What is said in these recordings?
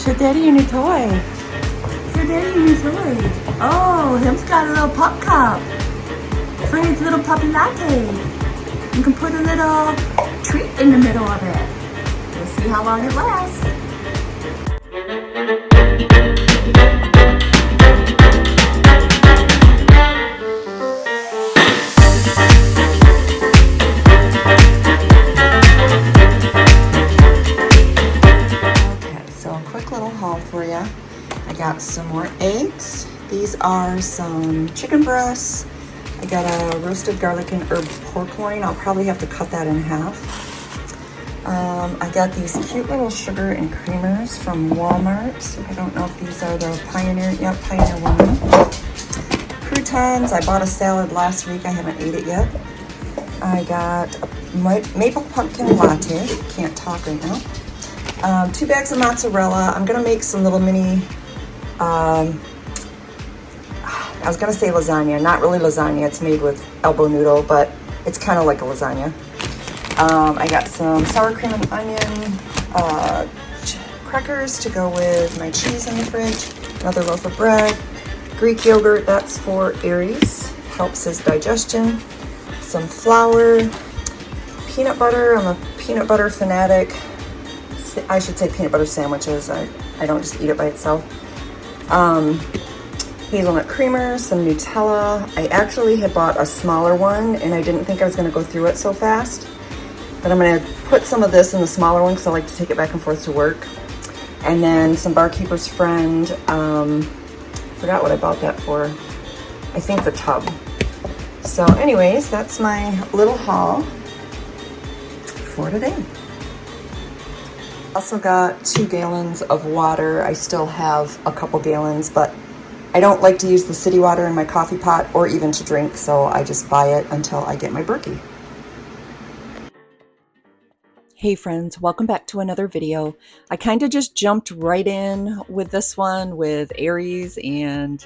Show Daddy your new toy. Show Daddy your new toy. Oh, him's got a little pop cup for his little puppy latte. You can put a little treat in the middle of it. We'll see how long it lasts. For you, I got some more eggs. These are some chicken breasts. I got a roasted garlic and herb pork loin. I'll probably have to cut that in half. I got these cute little sugar and creamers from Walmart. I don't know if these are the Pioneer. Yep, Pioneer one. Croutons. I bought a salad last week. I haven't ate it yet. I got a maple pumpkin latte. Can't talk right now. 2 bags of mozzarella. I'm gonna make some little mini, I was gonna say lasagna, not really lasagna, it's made with elbow noodle, but it's kind of like a lasagna. I got some sour cream and onion, crackers to go with my cheese in the fridge, another loaf of bread, Greek yogurt, that's for Aries, helps his digestion, some flour, peanut butter, I'm a peanut butter fanatic. I should say peanut butter sandwiches. I don't just eat it by itself. Hazelnut creamer, some Nutella. I actually had bought a smaller one and I didn't think I was going to go through it so fast. But I'm going to put some of this in the smaller one because I like to take it back and forth to work. And then some Barkeeper's Friend. Forgot what I bought that for. I think the tub. So anyways, that's my little haul for today. Also got 2 gallons of water. I still have a couple gallons, but I don't like to use the city water in my coffee pot or even to drink, so I just buy it until I get my Berkey. Hey friends, welcome back to another video. I kind of just jumped right in with this one with Aries and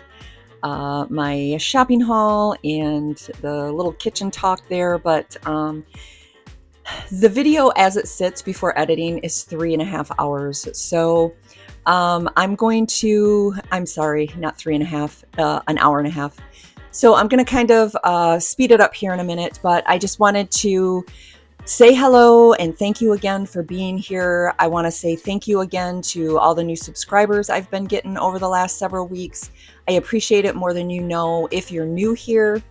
my shopping haul and the little kitchen talk there, but the video as it sits before editing is 3.5 hours. So I'm sorry, not 3.5, an hour and a half. So I'm going to kind of speed it up here in a minute, but I just wanted to say hello and thank you again for being here. I want to say thank you again to all the new subscribers I've been getting over the last several weeks. I appreciate it more than you know. If you're new here,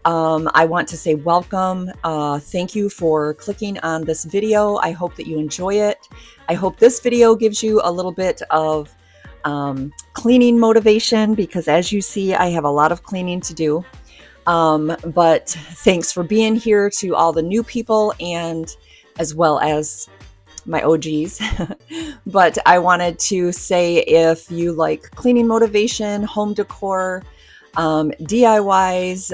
I want to say welcome. Thank you for clicking on this video. I hope that you enjoy it. I hope this video gives you a little bit of cleaning motivation because as you see, I have a lot of cleaning to do. But thanks for being here to all the new people and as well as my OGs. But I wanted to say if you like cleaning motivation, home decor, DIYs,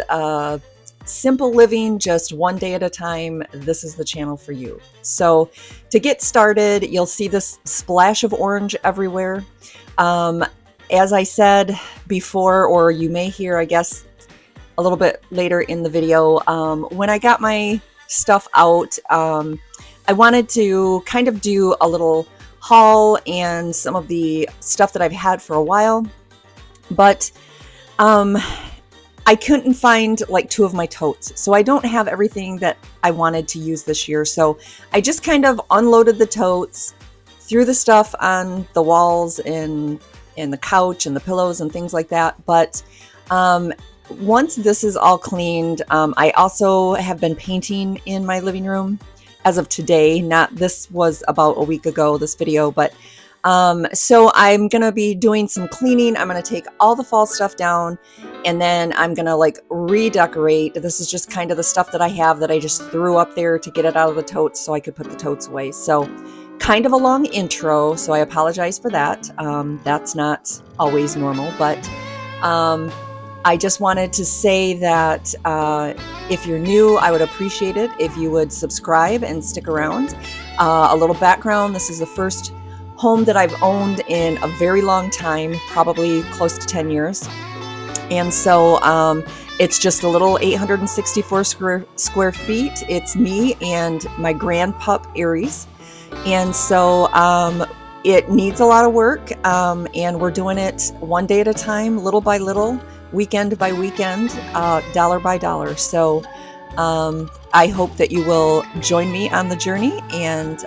simple living, just one day at a time, this is the channel for you. So to get started, you'll see this splash of orange everywhere. As I said before, or you may hear, I guess, a little bit later in the video, when I got my stuff out, I wanted to kind of do a little haul and some of the stuff that I've had for a while, but I couldn't find like 2 of my totes. So I don't have everything that I wanted to use this year. So I just kind of unloaded the totes, threw the stuff on the walls and the couch and the pillows and things like that. But once this is all cleaned, I also have been painting in my living room as of today. This was about a week ago, this video, but so I'm going to be doing some cleaning. I'm going to take all the fall stuff down and then I'm going to like redecorate. This is just kind of the stuff that I have that I just threw up there to get it out of the totes so I could put the totes away. So kind of a long intro, so I apologize for that. That's not always normal, but I just wanted to say that if you're new, I would appreciate it if you would subscribe and stick around. A little background, this is the first home that I've owned in a very long time, probably close to 10 years. And so it's just a little 864 square feet. It's me and my grand pup, Aries. And so It needs a lot of work, and we're doing it one day at a time, little by little, weekend by weekend, dollar by dollar. So I hope that you will join me on the journey, and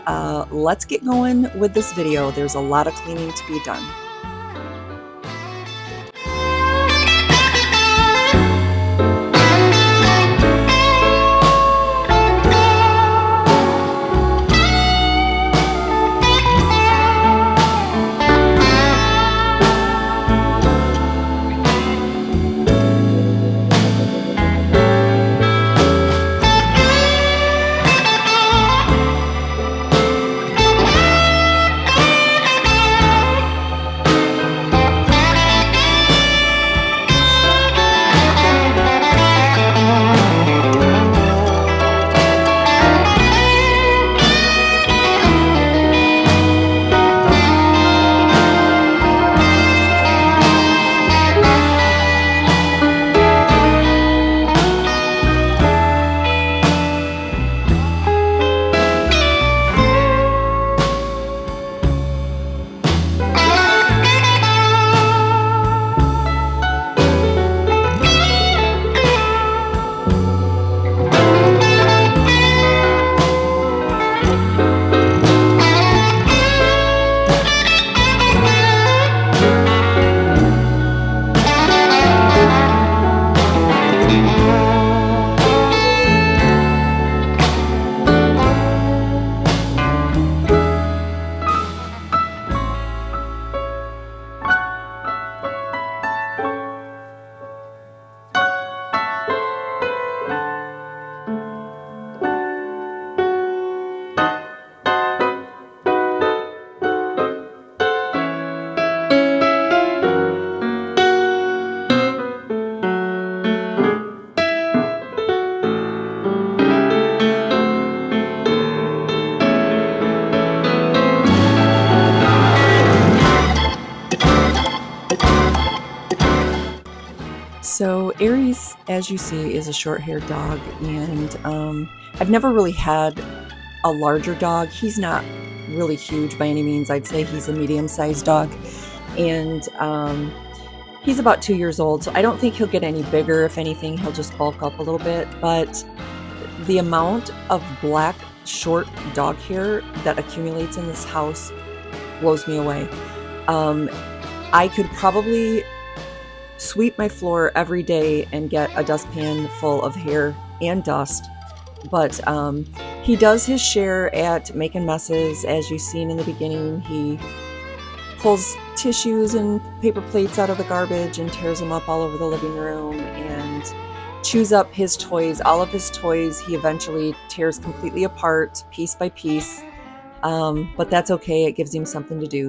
let's get going with this video. There's a lot of cleaning to be done. So Aries, as you see, is a short-haired dog, and I've never really had a larger dog. He's not really huge by any means. I'd say he's a medium-sized dog, and he's about 2 years old, so I don't think he'll get any bigger. If anything, he'll just bulk up a little bit, but the amount of black, short dog hair that accumulates in this house blows me away. I could probably sweep my floor every day and get a dustpan full of hair and dust, but he does his share at making messes. As you've seen in the beginning, he pulls tissues and paper plates out of the garbage and tears them up all over the living room and chews up his toys. All of his toys he eventually tears completely apart, piece by piece, but that's okay. It gives him something to do.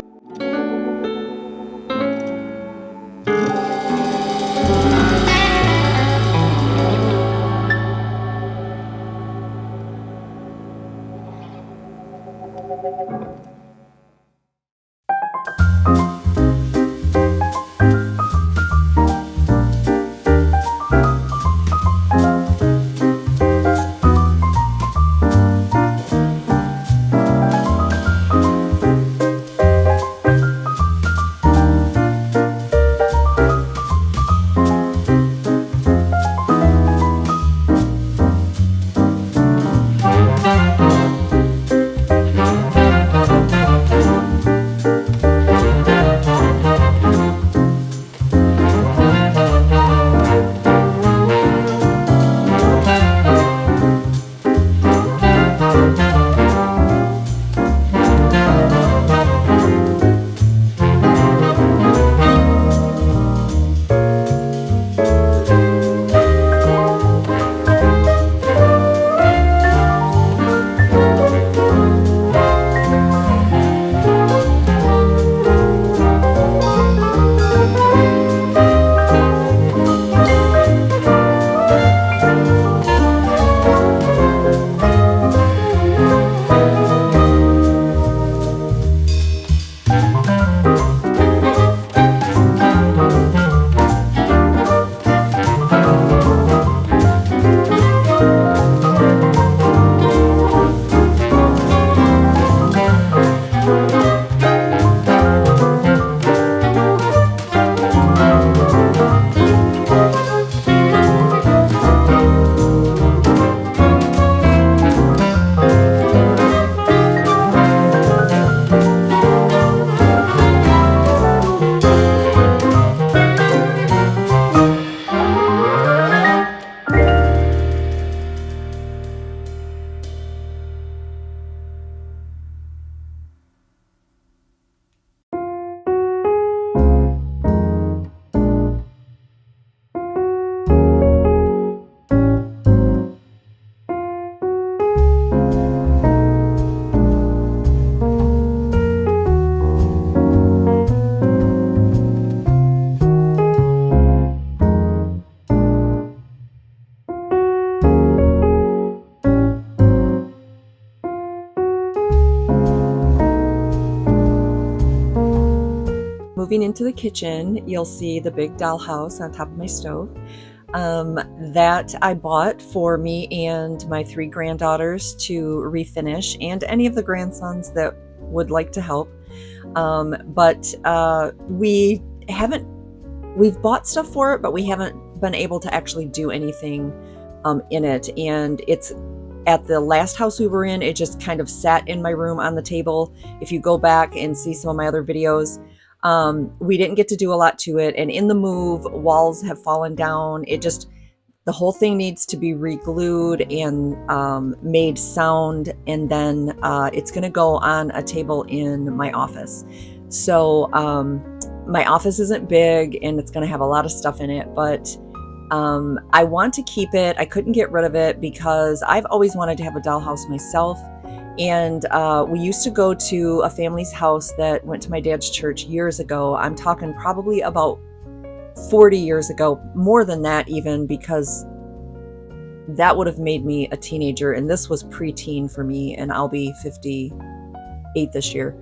moving into the kitchen, you'll see the big dollhouse on top of my stove. That I bought for me and my 3 granddaughters to refinish, and any of the grandsons that would like to help. But we've bought stuff for it, but we haven't been able to actually do anything in it. And it's at the last house we were in, it just kind of sat in my room on the table. If you go back and see some of my other videos, we didn't get to do a lot to it. And in the move, walls have fallen down. The whole thing needs to be re-glued and made sound. And then it's going to go on a table in my office. So my office isn't big and it's going to have a lot of stuff in it, but I want to keep it. I couldn't get rid of it because I've always wanted to have a dollhouse myself. And we used to go to a family's house that went to my dad's church years ago. I'm talking probably about 40 years ago, more than that even, because that would have made me a teenager. And this was preteen for me, and I'll be 58 this year.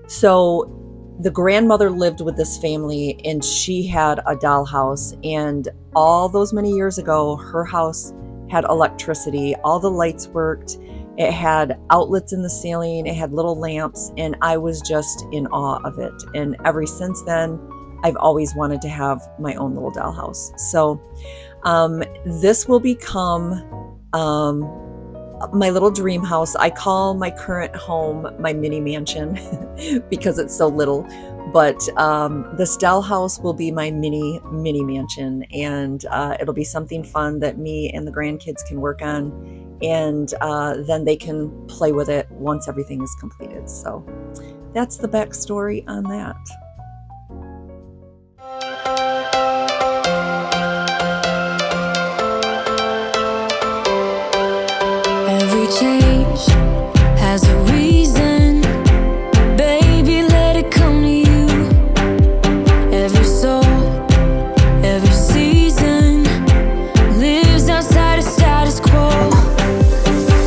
So the grandmother lived with this family and she had a dollhouse, and all those many years ago, her house had electricity. All the lights worked. It had outlets in the ceiling. It had little lamps, and I was just in awe of it. And ever since then, I've always wanted to have my own little dollhouse. So this will become my little dream house. I call my current home my mini mansion because it's so little, but this dollhouse will be my mini mansion, and it'll be something fun that me and the grandkids can work on, and then they can play with it once everything is completed. So that's the backstory on that. Every change has a reason, baby, let it come to you. Every soul, every season lives outside of status quo.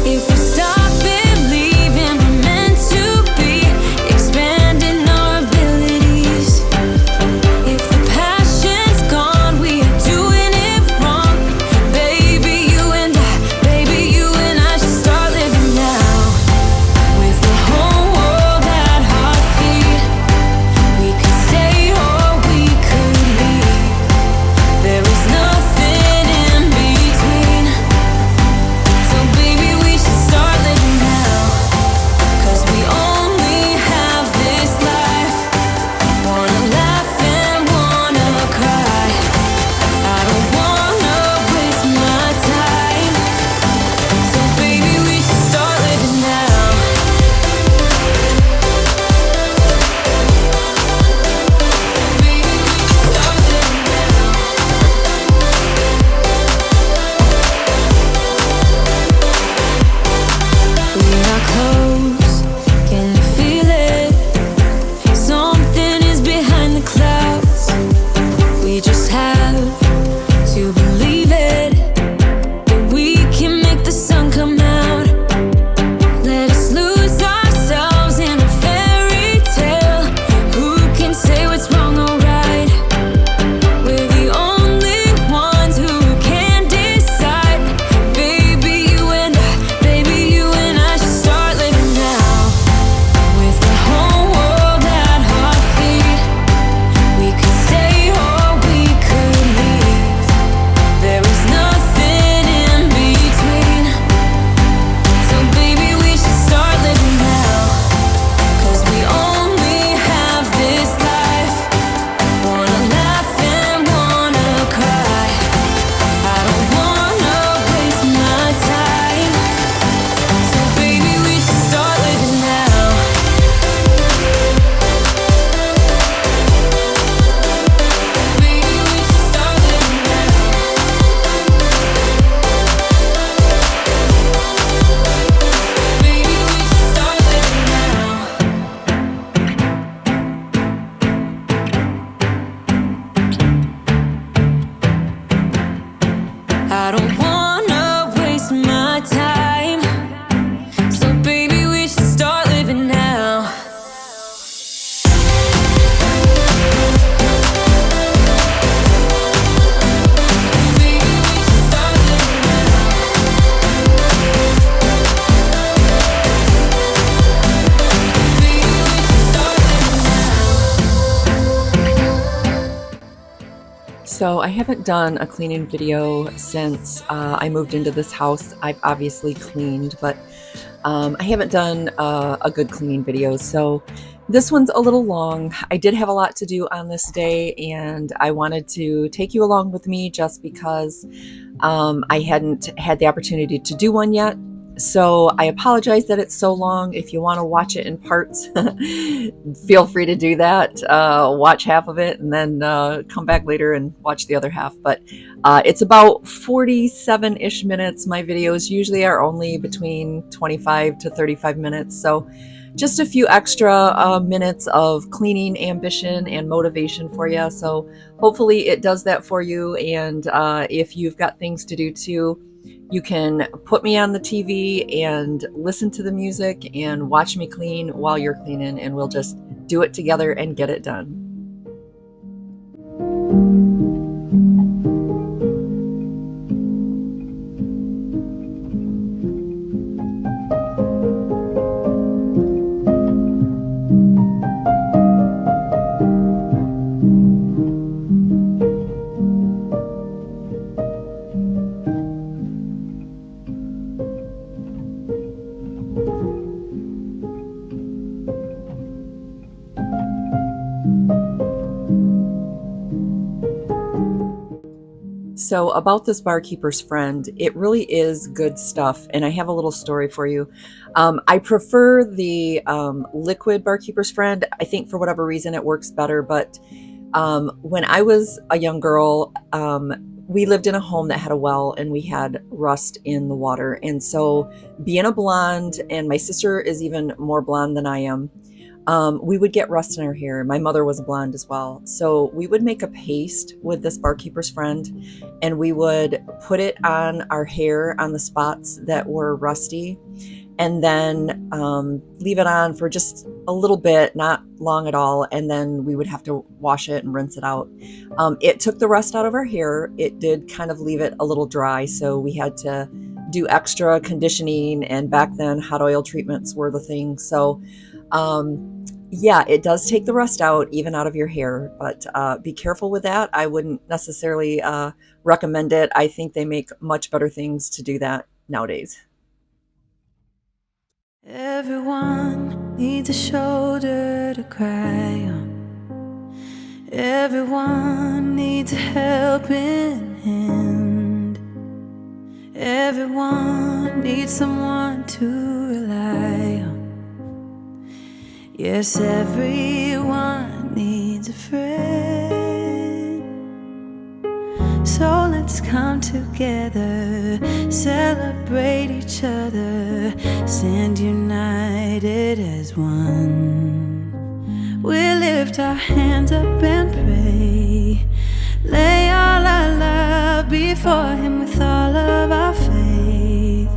If we stop believing we're meant to be, expanding our ability. So I haven't done a cleaning video since I moved into this house. I've obviously cleaned, but I haven't done a good cleaning video. So this one's a little long. I did have a lot to do on this day, and I wanted to take you along with me just because I hadn't had the opportunity to do one yet. So I apologize that it's so long. If you want to watch it in parts, feel free to do that. Watch half of it and then come back later and watch the other half. But it's about 47-ish minutes. My videos usually are only between 25 to 35 minutes. So just a few extra minutes of cleaning ambition and motivation for you. So hopefully it does that for you. And if you've got things to do too, you can put me on the TV and listen to the music and watch me clean while you're cleaning, and we'll just do it together and get it done. So about this barkeeper's friend, it really is good stuff, and I have a little story for you. I prefer the liquid barkeeper's friend. I think for whatever reason it works better, but when I was a young girl, we lived in a home that had a well, and we had rust in the water. And so being a blonde, and my sister is even more blonde than I am, we would get rust in our hair. My mother was a blonde as well. So we would make a paste with this barkeeper's friend, and we would put it on our hair on the spots that were rusty, and then leave it on for just a little bit, not long at all. And then we would have to wash it and rinse it out. It took the rust out of our hair. It did kind of leave it a little dry. So we had to do extra conditioning. And back then hot oil treatments were the thing. So yeah, it does take the rust out, even out of your hair, but be careful with that. I wouldn't necessarily recommend it. I think they make much better things to do that nowadays. Everyone needs a shoulder to cry on. Everyone needs a helping hand. Everyone needs someone to rely on. Yes, everyone needs a friend. So let's come together, celebrate each other, stand united as one. We lift our hands up and pray, lay all our love before Him with all of our faith.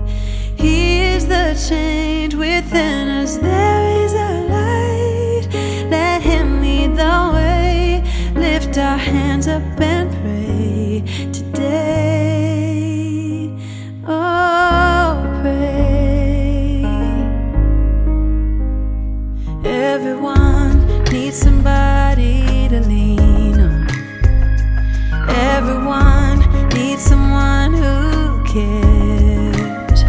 He is the change within us, there is a light. Let Him lead the way, lift our hands up and pray today. Oh, pray. Everyone needs somebody to lean on. Everyone needs someone who cares.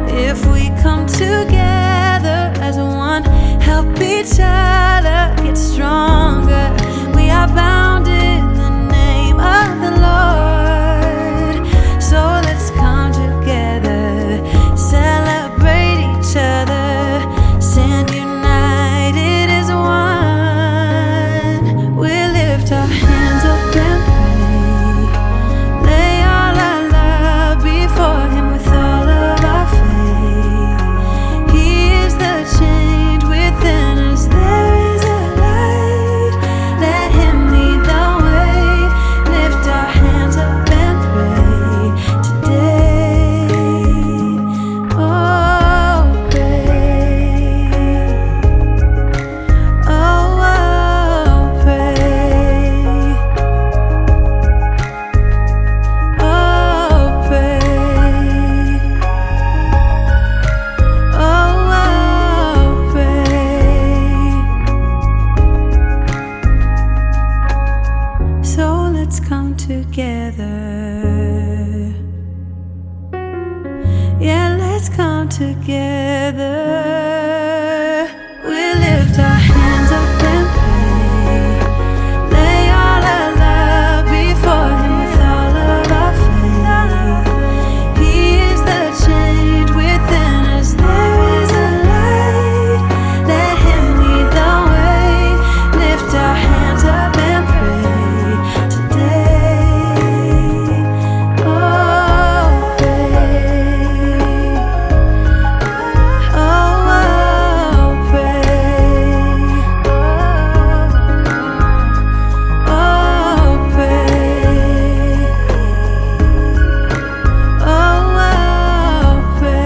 If we come together as one, help each other get stronger, we are bound in the name of the Lord. So let's come together, celebrate each other, stand united as one. We lift our hands up and pray, lay all our love before Him with all of our faith. He is the change within us, there alone together. We lift our hands up and pray, lay all our love before him with all of our faith. He is the change within us, there is a light, let him lead the way. Lift our hands up and pray today. Oh, pray. Oh, pray. Oh, pray. Oh, pray.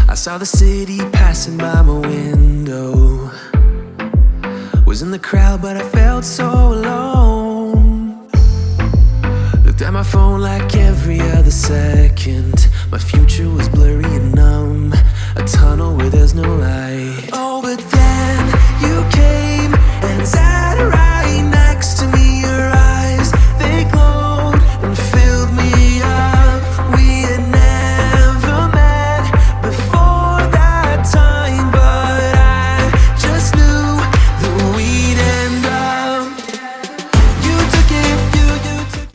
I saw the city passing by my window. Was in the crowd, but I felt so alone. Looked at my phone like every other second. My future was blurry and numb, a tunnel where there's no light. Oh, but then you came and sat right next to me. Your eyes, they glowed and filled me up. We had never met before that time, but I just knew that we'd end up. You took it, you took it.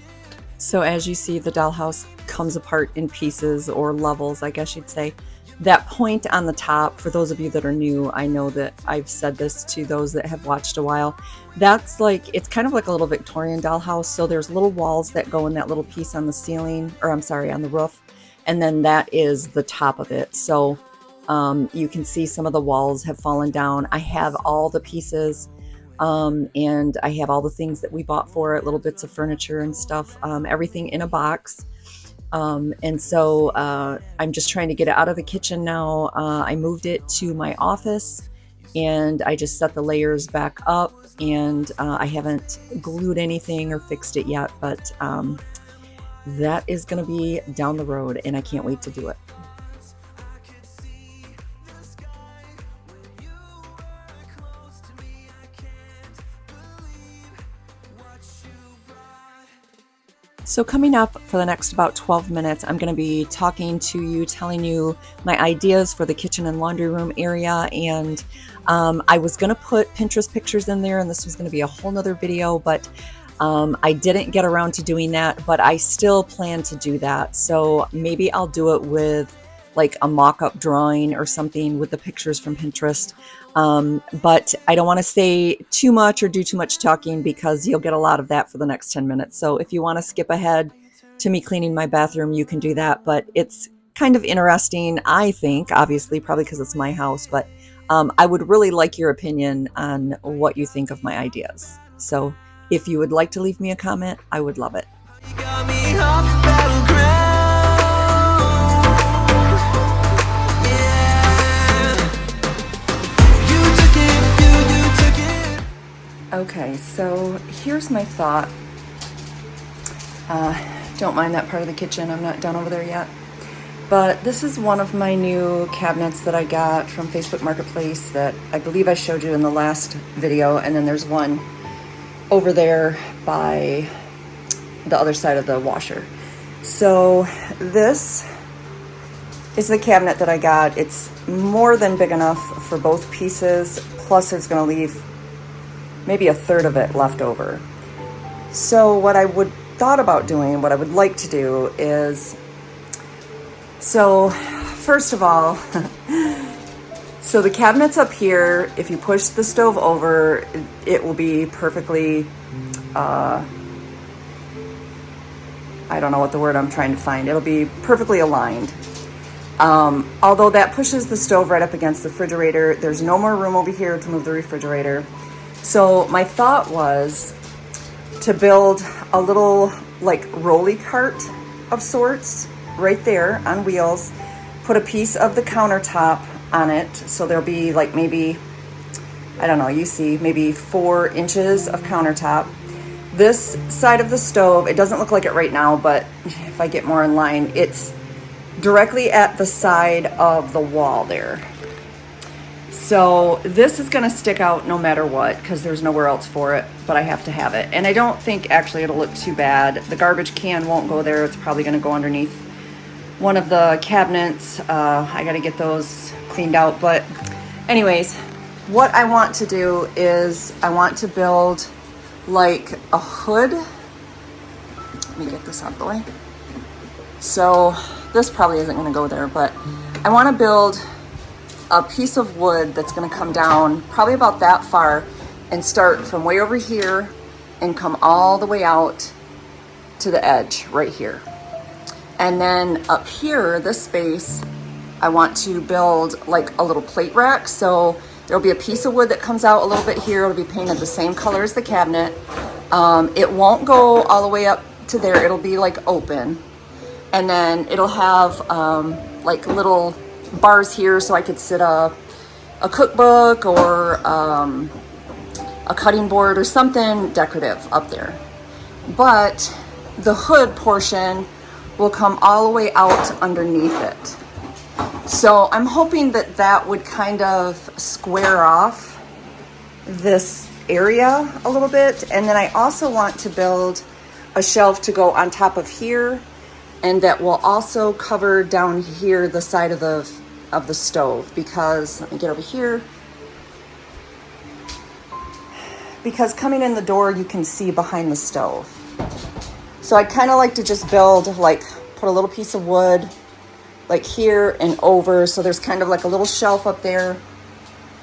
So as you see, the dollhouse comes apart in pieces or levels, I guess you'd say. That point on the top, for those of you that are new, I know that I've said this to those that have watched a while, that's like, it's kind of like a little Victorian dollhouse. So there's little walls that go in that little piece on the ceiling, or I'm sorry, on the roof. And then that is the top of it. So you can see some of the walls have fallen down. I have all the pieces, and I have all the things that we bought for it, little bits of furniture and stuff, everything in a box. And so I'm just trying to get it out of the kitchen now. I moved it to my office and I just set the layers back up, and I haven't glued anything or fixed it yet, but that is going to be down the road and I can't wait to do it. So coming up for the next about 12 minutes, I'm going to be talking to you, telling you my ideas for the kitchen and laundry room area. And I was going to put Pinterest pictures in there, and this was going to be a whole nother video, but I didn't get around to doing that, but I still plan to do that. So maybe I'll do it with like a mock-up drawing or something with the pictures from Pinterest. But I don't want to say too much or do too much talking, because you'll get a lot of that for the next 10 minutes. So if you want to skip ahead to me cleaning my bathroom, you can do that. But it's kind of interesting, I think, obviously, probably because it's my house, but I would really like your opinion on what you think of my ideas. So if you would like to leave me a comment, I would love it. You got me off the battleground. Okay, so here's my thought. Don't mind that part of the kitchen, I'm not done over there yet. But this is one of my new cabinets that I got from Facebook Marketplace that I believe I showed you in the last video. And then there's one over there by the other side of the washer. So this is the cabinet that I got. It's more than big enough for both pieces, plus it's going to leave maybe a third of it left over. So what I thought about doing, what I would like to do is, so first of all, so the cabinet's up here. If you push the stove over, it will be perfectly, I don't know what the word I'm trying to find. It'll be perfectly aligned. Although that pushes the stove right up against the refrigerator, there's no more room over here to move the refrigerator. So my thought was to build a little like rolly cart of sorts right there on wheels, put a piece of the countertop on it. So there'll be like maybe, I don't know, you see maybe 4 inches of countertop. this side of the stove, it doesn't look like it right now, but if I get more in line, it's directly at the side of the wall there. So this is gonna stick out no matter what, because there's nowhere else for it, but I have to have it. And I don't think actually it'll look too bad. The garbage can won't go there. It's probably gonna go underneath one of the cabinets. I gotta get those cleaned out. But anyways, what I want to do is I want to build like a hood. Let me get this out of the way. So this probably isn't gonna go there, but I wanna build a piece of wood that's going to come down probably about that far and start from way over here and come all the way out to the edge right here. And then up here, this space, I want to build like a little plate rack. So there'll be a piece of wood that comes out a little bit here. It'll be painted the same color as the cabinet. It won't go all the way up to there. It'll be like open. And then it'll have like little bars here so I could sit a cookbook or a cutting board or something decorative up there. But the hood portion will come all the way out underneath it. So I'm hoping that that would kind of square off this area a little bit. And then I also want to build a shelf to go on top of here, and that will also cover down here the side of the stove, because let me get over here, because coming in the door you can see behind the stove. So I'd kind of like to just build, like put a little piece of wood like here and over, so there's kind of like a little shelf up there.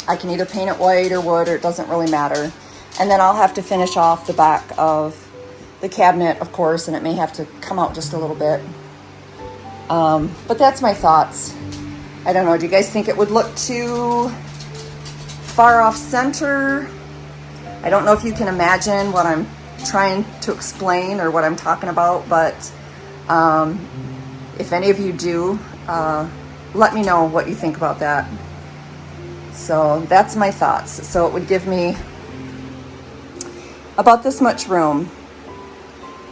I can either paint it white or wood, or it doesn't really matter. And then I'll have to finish off the back of the cabinet, of course, and it may have to come out just a little bit. But that's my thoughts. I don't know, do you guys think it would look too far off center? I don't know if you can imagine what I'm trying to explain or what I'm talking about, but if any of you do, let me know what you think about that. So that's my thoughts. So it would give me about this much room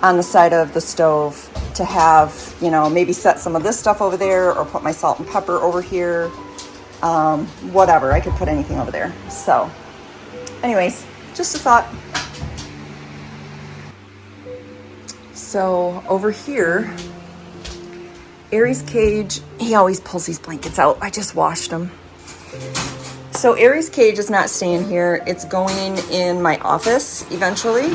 on the side of the stove to have, you know, maybe set some of this stuff over there, or put my salt and pepper over here. Whatever, I could put anything over there. So anyways, just a thought. So over here, Aries' cage, he always pulls these blankets out. I just washed them. So Aries' cage is not staying here. It's going in my office eventually.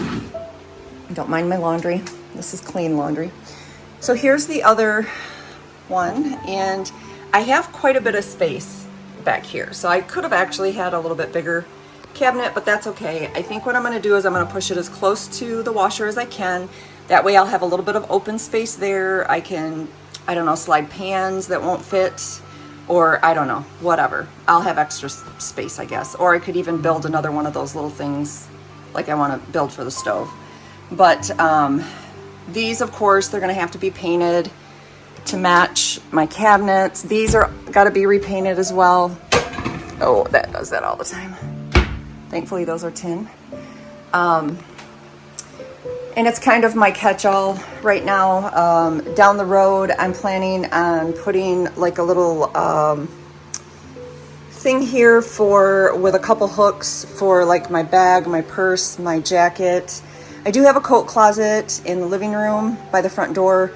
Don't mind my laundry. This is clean laundry. So here's the other one, and I have quite a bit of space back here. So I could have actually had a little bit bigger cabinet, but that's okay. I think what I'm going to do is I'm going to push it as close to the washer as I can. That way I'll have a little bit of open space there. I can, I don't know, slide pans that won't fit, or I don't know, whatever. I'll have extra space, I guess. Or I could even build another one of those little things like I want to build for the stove. But these, of course, they're going to have to be painted to match my cabinets. These are got to be repainted as well. Oh, that does that all the time. Thankfully, those are tin. And it's kind of my catch-all right now. Down the road, I'm planning on putting like a little thing here with a couple hooks for like my bag, my purse, my jacket. I do have a coat closet in the living room by the front door,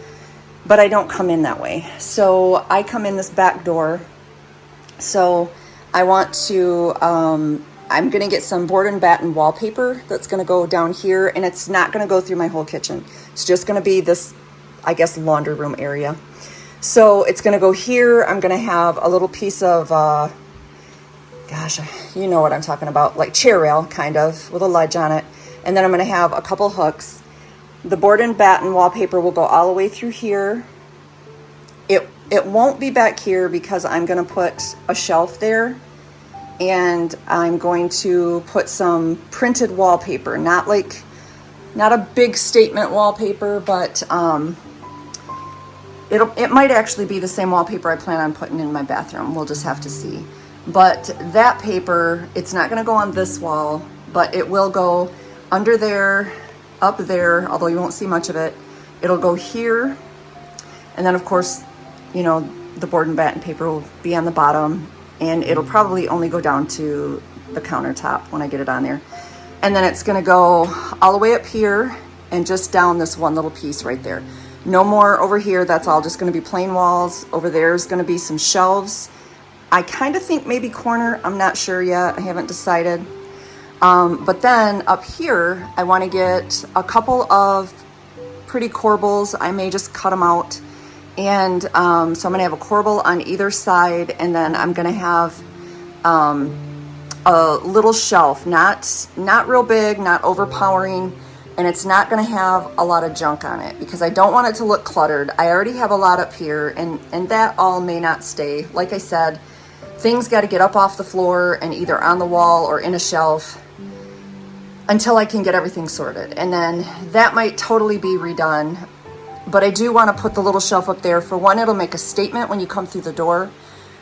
but I don't come in that way. So I come in this back door. So I want to, I'm going to get some board and batten wallpaper that's going to go down here, and it's not going to go through my whole kitchen. It's just going to be this, I guess, laundry room area. So it's going to go here. I'm going to have a little piece of, gosh, you know what I'm talking about, like chair rail kind of with a ledge on it. And then I'm going to have a couple hooks. The board and batten wallpaper will go all the way through here. It won't be back here because I'm going to put a shelf there, and I'm going to put some printed wallpaper, not a big statement wallpaper, but it might actually be the same wallpaper I plan on putting in my bathroom. We'll just have to see. But that paper, it's not going to go on this wall, but it will go under there, up there, although you won't see much of it. It'll go here. And then of course, you know, the board and batten paper will be on the bottom, and it'll probably only go down to the countertop when I get it on there. And then it's gonna go all the way up here and just down this one little piece right there. No more over here, that's all just gonna be plain walls. Over there is gonna be some shelves. I kind of think maybe corner, I'm not sure yet, I haven't decided. But then up here, I wanna get a couple of pretty corbels. I may just cut them out. And so I'm gonna have a corbel on either side, and then I'm gonna have a little shelf, not real big, not overpowering, and it's not gonna have a lot of junk on it because I don't want it to look cluttered. I already have a lot up here, and that all may not stay. Like I said, things gotta get up off the floor and either on the wall or in a shelf until I can get everything sorted. And then that might totally be redone. But I do want to put the little shelf up there. For one, it'll make a statement when you come through the door.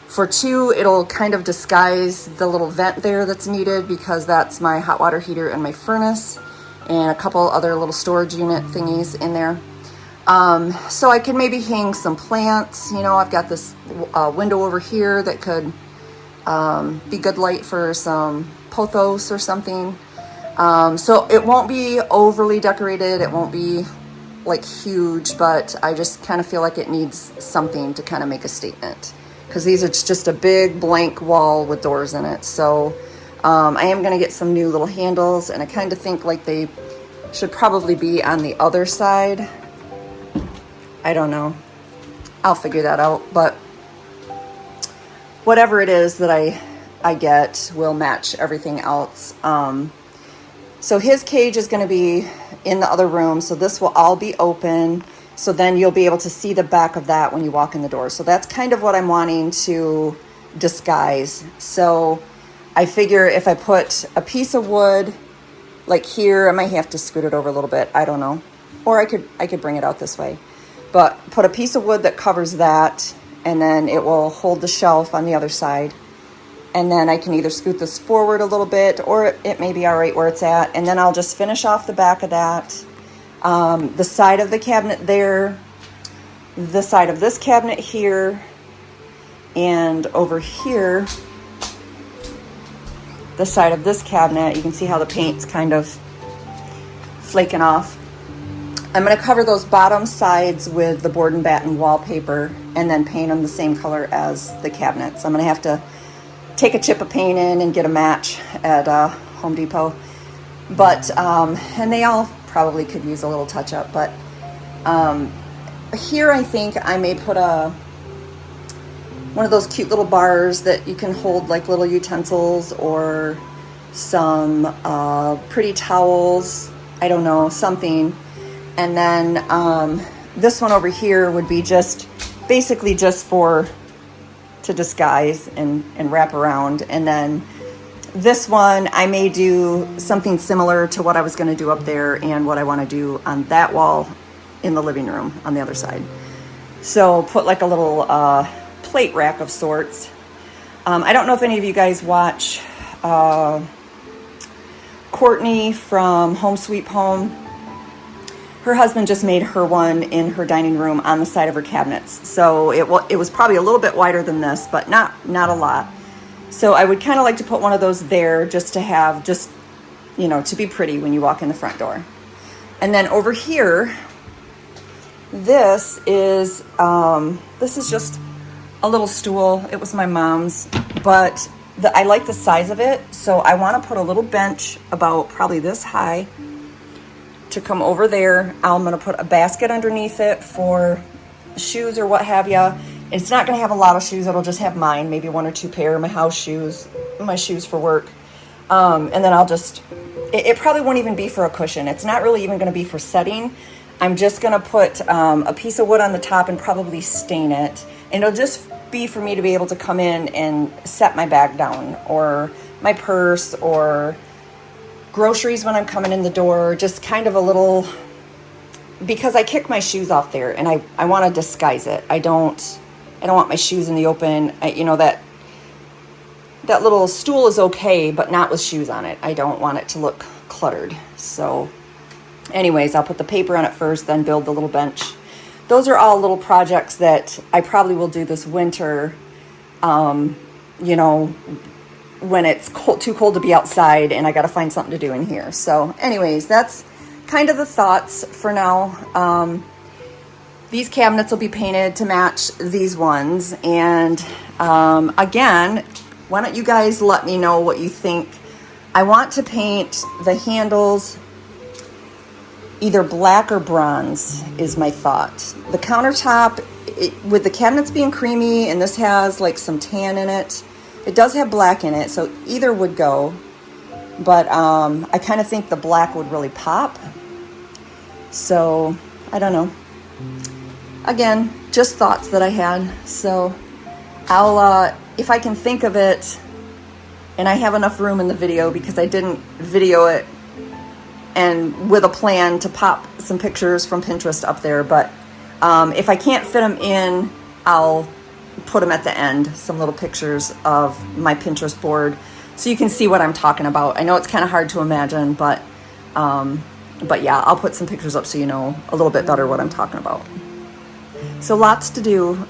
For two, it'll kind of disguise the little vent there that's needed because that's my hot water heater and my furnace and a couple other little storage unit thingies in there. So I can maybe hang some plants. You know, I've got this window over here that could be good light for some pothos or something. So it won't be overly decorated. It won't be like huge, but I just kind of feel like it needs something to kind of make a statement because these are just a big blank wall with doors in it. So I am going to get some new little handles, and I kind of think like they should probably be on the other side. I don't know. I'll figure that out, but whatever it is that I get will match everything else. So his cage is going to be in the other room, so this will all be open, so then you'll be able to see the back of that when you walk in the door. So that's kind of what I'm wanting to disguise. So I figure if I put a piece of wood like here, I might have to scoot it over a little bit, I don't know, or I could bring it out this way, but put a piece of wood that covers that, and then it will hold the shelf on the other side. And then I can either scoot this forward a little bit, or it may be all right where it's at. And then I'll just finish off the back of that. The side of the cabinet there, the side of this cabinet here, and over here, the side of this cabinet. You can see how the paint's kind of flaking off. I'm going to cover those bottom sides with the board and batten wallpaper and then paint them the same color as the cabinets. I'm going to have to take a chip of paint in and get a match at Home Depot. But, and they all probably could use a little touch up, but here I think I may put one of those cute little bars that you can hold like little utensils or some pretty towels, I don't know, something. And then this one over here would be just basically just to disguise and wrap around. And then this one, I may do something similar to what I was going to do up there and what I want to do on that wall in the living room on the other side. So put like a little plate rack of sorts. I don't know if any of you guys watch Courtney from Home Sweet Home. Her husband just made her one in her dining room on the side of her cabinets. So it was probably a little bit wider than this, but not a lot. So I would kind of like to put one of those there just to have, you know, to be pretty when you walk in the front door. And then over here, this is just a little stool. It was my mom's, but I like the size of it. So I want to put a little bench about probably this high to come over there. I'm going to put a basket underneath it for shoes or what have you. It's not going to have a lot of shoes. It'll just have mine, maybe one or two pair of my house shoes, my shoes for work. And then it probably won't even be for a cushion. It's not really even going to be for setting. I'm just going to put a piece of wood on the top and probably stain it. And it'll just be for me to be able to come in and set my bag down or my purse or groceries when I'm coming in the door, just kind of a little, because I kick my shoes off there and I want to disguise it. I don't want my shoes in the open. You know, that little stool is okay, but not with shoes on it. I don't want it to look cluttered. So anyways, I'll put the paper on it first, then build the little bench. Those are all little projects that I probably will do this winter, you know, when it's too cold to be outside and I got to find something to do in here. So anyways, that's kind of the thoughts for now. These cabinets will be painted to match these ones. And again, why don't you guys let me know what you think. I want to paint the handles either black or bronze is my thought. The countertop, with the cabinets being creamy, and this has like some tan in it, it does have black in it, so either would go. But I kind of think the black would really pop. So, I don't know. Again, just thoughts that I had. So, I'll, if I can think of it, and I have enough room in the video because I didn't video it and with a plan to pop some pictures from Pinterest up there. But if I can't fit them in, I'll put them at the end, some little pictures of my Pinterest board so you can see what I'm talking about. I know it's kind of hard to imagine, but yeah, I'll put some pictures up so you know a little bit better what I'm talking about. So lots to do,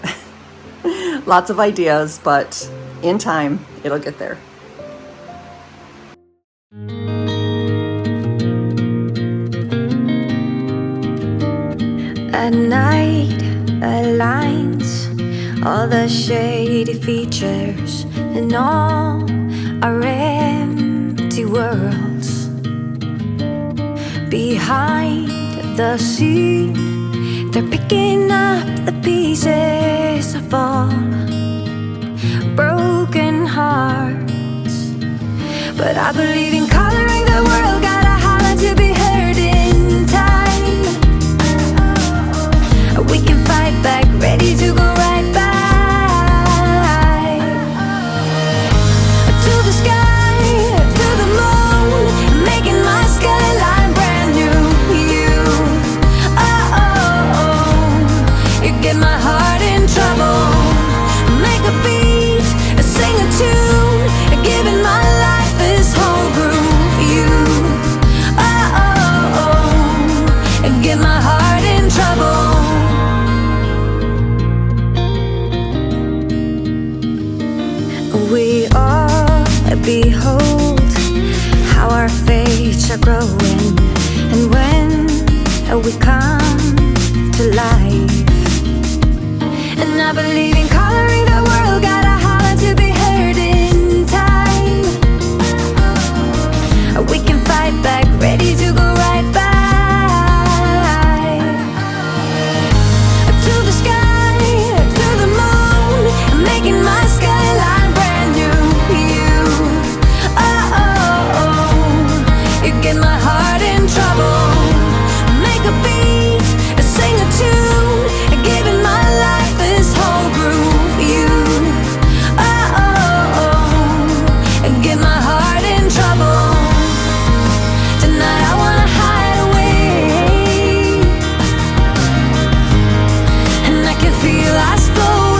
lots of ideas, but in time, it'll get there. At night, aligns all the shady features in all our empty worlds. Behind the scene, they're picking up the pieces of all broken hearts. But I believe in coloring the world, gotta holler to be heard in time. We can fight back, ready to go right back to the sky, to the moon, making my skyline brand new. You, you get my heart in trouble. Make a beat, sing a tune, giving my life this whole groove. You, get my heart in trouble. We all behold how our fates are growing, and when we come to life. And I believe in coloring the world, gotta holler to be heard in time. We can fight back, ready to go right back to the sky, to the moon, making my skyline brand new. You get my heart in trouble. Make a beat, sing a tune, giving my life this whole groove. You, get my heart in trouble. Tonight I wanna hide away, and I can feel us going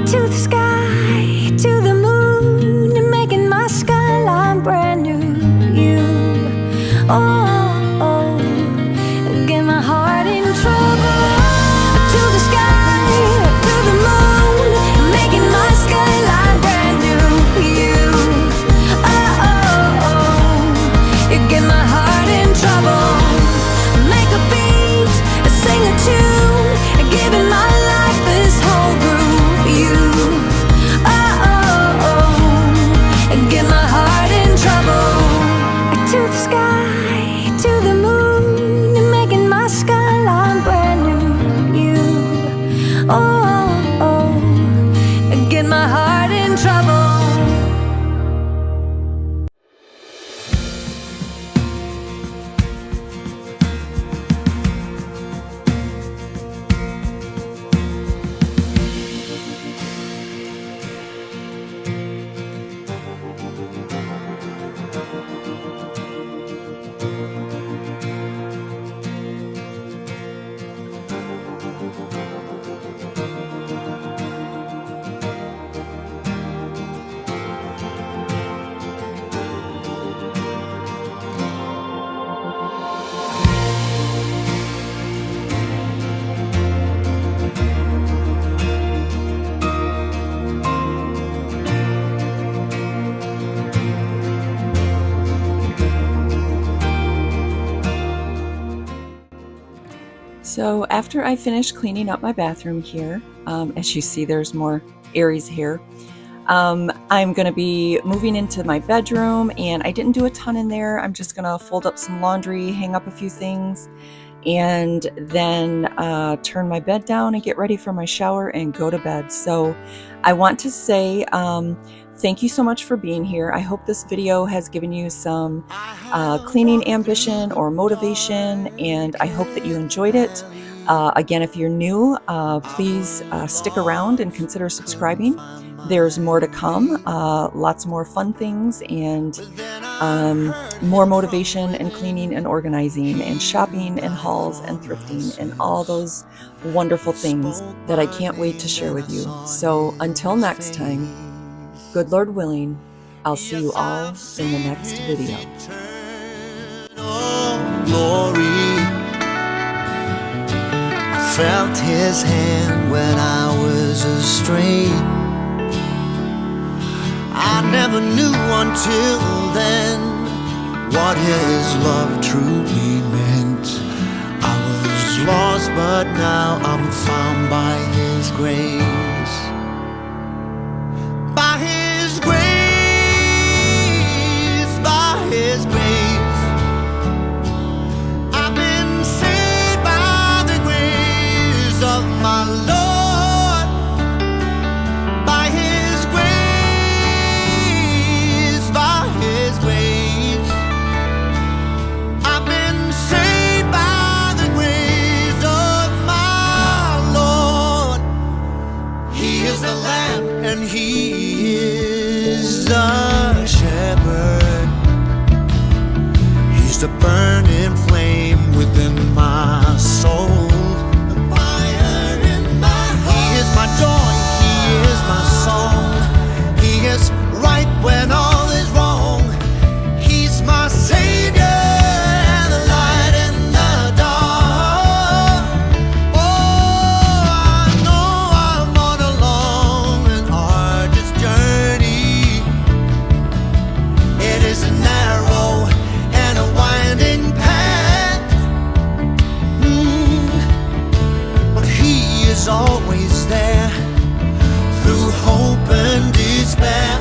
to the sky, to the moon, and making my skyline brand new. You, get my heart in trouble. To the sky, to the moon, making my skyline brand new. You, you get my heart in trouble. Make a beat, sing a tune, giving my life this whole groove. You, get my heart in trouble. To the sky, to the moon, making my skyline brand new. You, get my heart in trouble. So after I finish cleaning up my bathroom here, as you see, there's more Aries hair. I'm going to be moving into my bedroom, and I didn't do a ton in there. I'm just going to fold up some laundry, hang up a few things, and then turn my bed down and get ready for my shower and go to bed. So I want to say thank you so much for being here. I hope this video has given you some cleaning ambition or motivation, and I hope that you enjoyed it. Again, if you're new, please stick around and consider subscribing. There's more to come, lots more fun things, and more motivation and cleaning and organizing and shopping and hauls and thrifting and all those wonderful things that I can't wait to share with you. So until next time, good Lord willing, I'll see you all in the next video. Glory. I felt his hand when I was astray. I never knew until then what his love truly meant. I was lost, but now I'm found by his grace. By his grace, by his grace, I've been saved by the grace of my Lord. And he is the shepherd. He's the burning flame within my soul, the fire in my heart. He is my joy, he is my song. He is right when all is wrong. He's my savior and the light in the dark. Oh, I know I'm on a long and arduous journey. It is a narrow and a winding path, but he is always there through hope and despair.